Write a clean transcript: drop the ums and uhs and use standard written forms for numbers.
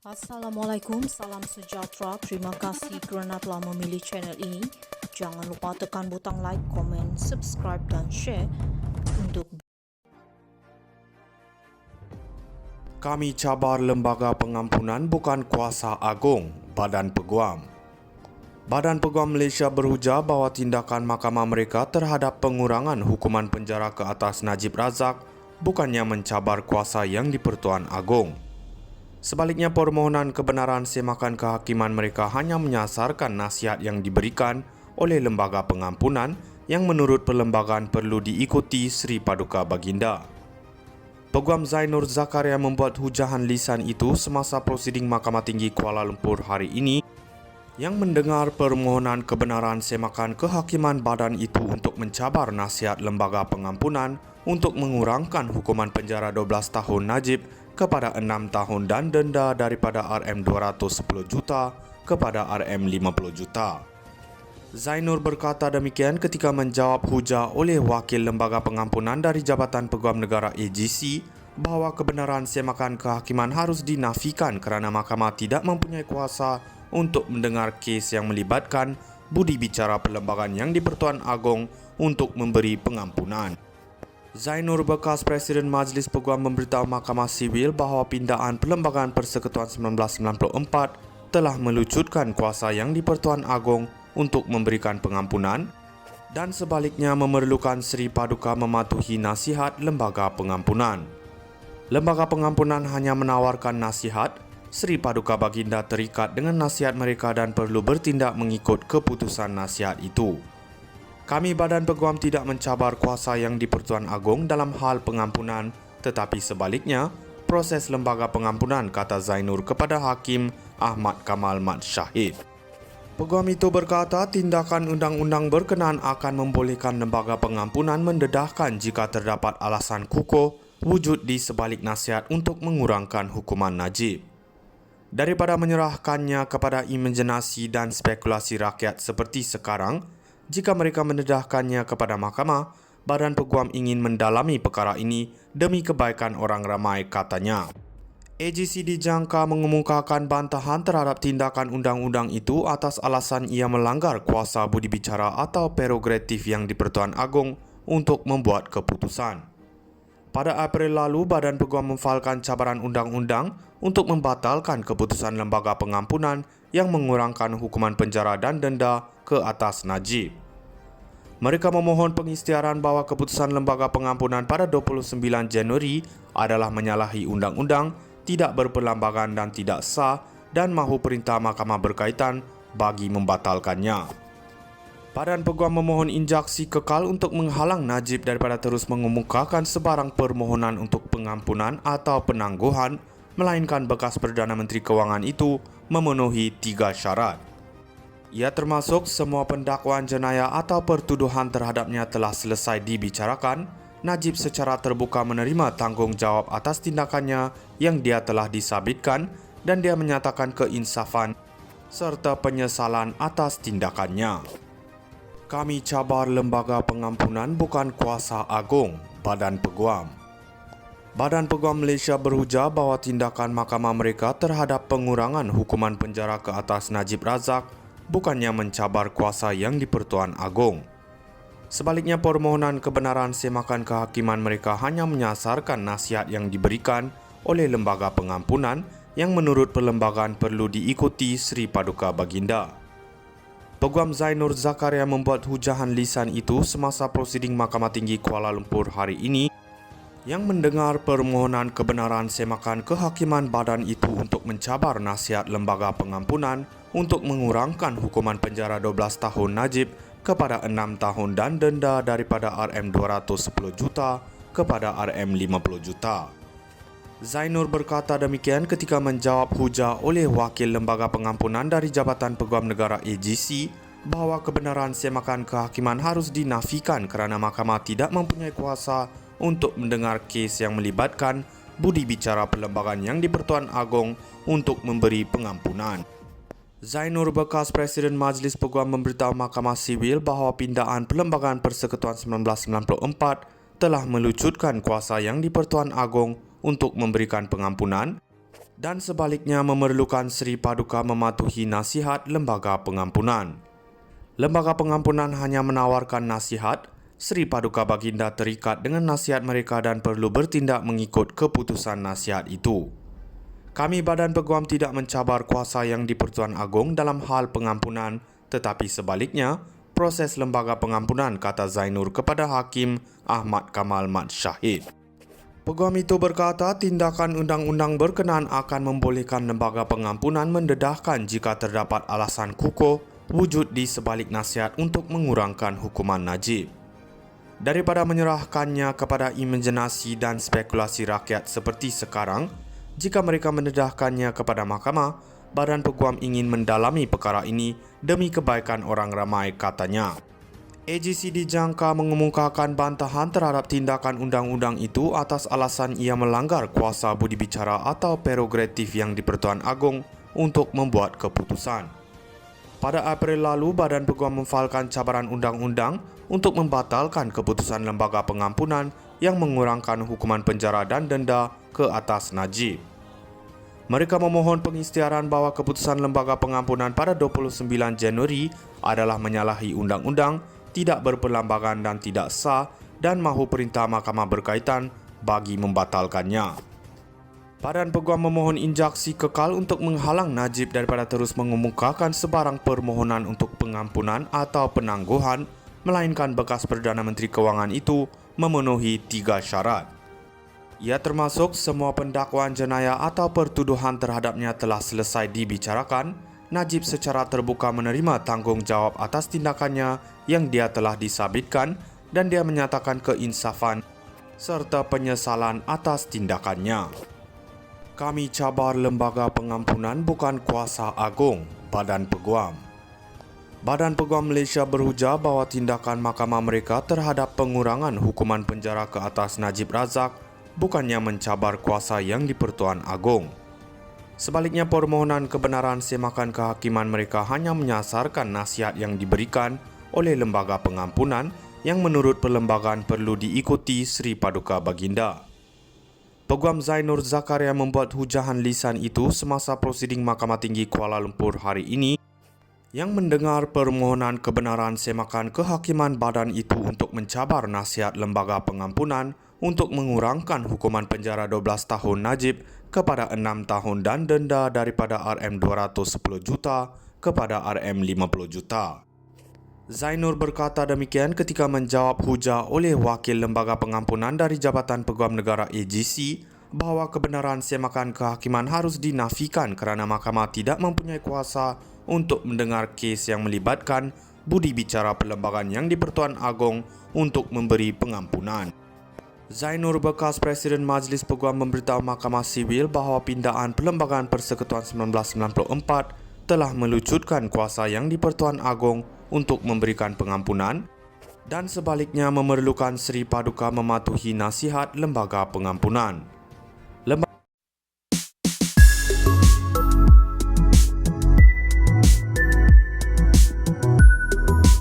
Assalamualaikum, salam sejahtera. Terima kasih kerana telah memilih channel ini. Jangan lupa tekan butang like, komen, subscribe dan share untuk Kami cabar Lembaga Pengampunan bukan kuasa agung, Badan Peguam. Badan Peguam Malaysia berujar bahawa tindakan mahkamah mereka terhadap pengurangan hukuman penjara ke atas Najib Razak bukannya mencabar kuasa yang di-Pertuan Agong. Sebaliknya, permohonan kebenaran semakan kehakiman mereka hanya menyasarkan nasihat yang diberikan oleh Lembaga Pengampunan yang menurut perlembagaan perlu diikuti Sri Paduka Baginda. Peguam Zainur Zakaria membuat hujahan lisan itu semasa prosiding Mahkamah Tinggi Kuala Lumpur hari ini yang mendengar permohonan kebenaran semakan kehakiman badan itu untuk mencabar nasihat Lembaga Pengampunan untuk mengurangkan hukuman penjara 12 tahun Najib kepada 6 tahun dan denda daripada RM210 juta kepada RM50 juta. Zainur berkata demikian ketika menjawab hujah oleh Wakil Lembaga Pengampunan dari Jabatan Peguam Negara AGC bahawa kebenaran semakan kehakiman harus dinafikan kerana mahkamah tidak mempunyai kuasa untuk mendengar kes yang melibatkan budi bicara perlembagaan yang di-Pertuan Agong untuk memberi pengampunan. Zainur, bekas Presiden Majlis Peguam, memberitahu Mahkamah Sivil bahawa pindaan Perlembagaan Persekutuan 1994 telah melucutkan kuasa yang di-Pertuan Agong untuk memberikan pengampunan dan sebaliknya memerlukan Sri Paduka mematuhi nasihat Lembaga Pengampunan. Lembaga Pengampunan hanya menawarkan nasihat. Sri Paduka Baginda terikat dengan nasihat mereka dan perlu bertindak mengikut keputusan nasihat itu. Kami Badan Peguam tidak mencabar kuasa yang di-Pertuan Agong dalam hal pengampunan, tetapi sebaliknya, proses Lembaga Pengampunan, kata Zainur kepada Hakim Ahmad Kamal Mat Syahid. Peguam itu berkata tindakan undang-undang berkenaan akan membolehkan Lembaga Pengampunan mendedahkan jika terdapat alasan kukuh wujud di sebalik nasihat untuk mengurangkan hukuman Najib. Daripada menyerahkannya kepada imajinasi dan spekulasi rakyat seperti sekarang, jika mereka mendedahkannya kepada mahkamah, Badan Peguam ingin mendalami perkara ini demi kebaikan orang ramai, katanya. AGC dijangka mengemukakan bantahan terhadap tindakan undang-undang itu atas alasan ia melanggar kuasa budi bicara atau prerogatif yang di-Pertuan Agong untuk membuat keputusan. Pada April lalu, Badan Peguam memfailkan cabaran undang-undang untuk membatalkan keputusan Lembaga Pengampunan yang mengurangkan hukuman penjara dan denda ke atas Najib. Mereka memohon pengisytiharan bahawa keputusan Lembaga Pengampunan pada 29 Januari adalah menyalahi undang-undang, tidak berperlembagaan dan tidak sah dan mahu perintah mahkamah berkaitan bagi membatalkannya. Badan Peguam memohon injaksi kekal untuk menghalang Najib daripada terus mengemukakan sebarang permohonan untuk pengampunan atau penangguhan, melainkan bekas Perdana Menteri Kewangan itu memenuhi 3 syarat. Ia termasuk semua pendakwaan jenayah atau pertuduhan terhadapnya telah selesai dibicarakan, Najib secara terbuka menerima tanggungjawab atas tindakannya yang dia telah disabitkan dan dia menyatakan keinsafan serta penyesalan atas tindakannya. Kami cabar Lembaga Pengampunan bukan kuasa agung, Badan Peguam. Badan Peguam Malaysia berujar bahawa tindakan mahkamah mereka terhadap pengurangan hukuman penjara ke atas Najib Razak bukannya mencabar kuasa yang di-Pertuan Agong. Sebaliknya, permohonan kebenaran semakan kehakiman mereka hanya menyasarkan nasihat yang diberikan oleh Lembaga Pengampunan yang menurut perlembagaan perlu diikuti Sri Paduka Baginda. Peguam Zainur Zakaria membuat hujahan lisan itu semasa prosiding Mahkamah Tinggi Kuala Lumpur hari ini yang mendengar permohonan kebenaran semakan kehakiman badan itu untuk mencabar nasihat Lembaga Pengampunan untuk mengurangkan hukuman penjara 12 tahun Najib kepada 6 tahun dan denda daripada RM210 juta kepada RM50 juta. Zainur berkata demikian ketika menjawab hujah oleh Wakil Lembaga Pengampunan dari Jabatan Peguam Negara AGC bahawa kebenaran semakan kehakiman harus dinafikan kerana mahkamah tidak mempunyai kuasa untuk mendengar kes yang melibatkan budi bicara perlembagaan yang di-Pertuan Agong untuk memberi pengampunan. Zainur, bekas Presiden Majlis Peguam, memberitahu Mahkamah Sivil bahawa pindaan Perlembagaan Persekutuan 1994 telah melucutkan kuasa yang di-Pertuan Agong untuk memberikan pengampunan dan sebaliknya memerlukan Sri Paduka mematuhi nasihat lembaga pengampunan. Lembaga pengampunan hanya menawarkan nasihat, Sri Paduka Baginda terikat dengan nasihat mereka dan perlu bertindak mengikut keputusan nasihat itu. Kami Badan Peguam tidak mencabar kuasa yang di-Pertuan Agong dalam hal pengampunan, tetapi sebaliknya, proses lembaga pengampunan, kata Zainur kepada Hakim Ahmad Kamal Mat Syahid. Peguam itu berkata tindakan undang-undang berkenaan akan membolehkan lembaga pengampunan mendedahkan jika terdapat alasan kukuh wujud di sebalik nasihat untuk mengurangkan hukuman Najib. Daripada menyerahkannya kepada imajinasi dan spekulasi rakyat seperti sekarang, jika mereka mendedahkannya kepada mahkamah, Badan Peguam ingin mendalami perkara ini demi kebaikan orang ramai, katanya. AGC dijangka mengemukakan bantahan terhadap tindakan undang-undang itu atas alasan ia melanggar kuasa budi bicara atau prerogatif yang di-Pertuan Agong untuk membuat keputusan. Pada April lalu, Badan Peguam memfailkan cabaran undang-undang untuk membatalkan keputusan lembaga pengampunan yang mengurangkan hukuman penjara dan denda ke atas Najib. Mereka memohon pengisytiharan bahawa keputusan lembaga pengampunan pada 29 Januari adalah menyalahi undang-undang, tidak berperlembagaan dan tidak sah dan mahu perintah mahkamah berkaitan bagi membatalkannya. Badan Peguam memohon injaksi kekal untuk menghalang Najib daripada terus mengemukakan sebarang permohonan untuk pengampunan atau penangguhan, melainkan bekas Perdana Menteri Kewangan itu memenuhi 3 syarat. Ia termasuk semua pendakwaan jenayah atau pertuduhan terhadapnya telah selesai dibicarakan, Najib secara terbuka menerima tanggungjawab atas tindakannya yang dia telah disabitkan dan dia menyatakan keinsafan serta penyesalan atas tindakannya. Kami cabar lembaga pengampunan bukan kuasa agung, Badan Peguam. Badan Peguam Malaysia berujar bahawa tindakan mahkamah mereka terhadap pengurangan hukuman penjara ke atas Najib Razak bukannya mencabar kuasa yang di-Pertuan Agong. Sebaliknya, permohonan kebenaran semakan kehakiman mereka hanya menyasarkan nasihat yang diberikan oleh lembaga pengampunan yang menurut perlembagaan perlu diikuti Sri Paduka Baginda. Peguam Zainur Zakaria membuat hujahan lisan itu semasa prosiding Mahkamah Tinggi Kuala Lumpur hari ini yang mendengar permohonan kebenaran semakan kehakiman badan itu untuk mencabar nasihat lembaga pengampunan untuk mengurangkan hukuman penjara 12 tahun Najib kepada 6 tahun dan denda daripada RM210 juta kepada RM50 juta. Zainur berkata demikian ketika menjawab hujah oleh wakil lembaga pengampunan dari Jabatan Peguam Negara AGC bahawa kebenaran semakan kehakiman harus dinafikan kerana mahkamah tidak mempunyai kuasa untuk mendengar kes yang melibatkan budi bicara perlembagaan yang di-Pertuan Agong untuk memberi pengampunan. Zainur, bekas Presiden Majlis Peguam, memberitahu Mahkamah Sivil bahawa pindaan Perlembagaan Persekutuan 1994 telah melucutkan kuasa yang di-Pertuan Agong untuk memberikan pengampunan dan sebaliknya memerlukan Sri Paduka mematuhi nasihat lembaga pengampunan.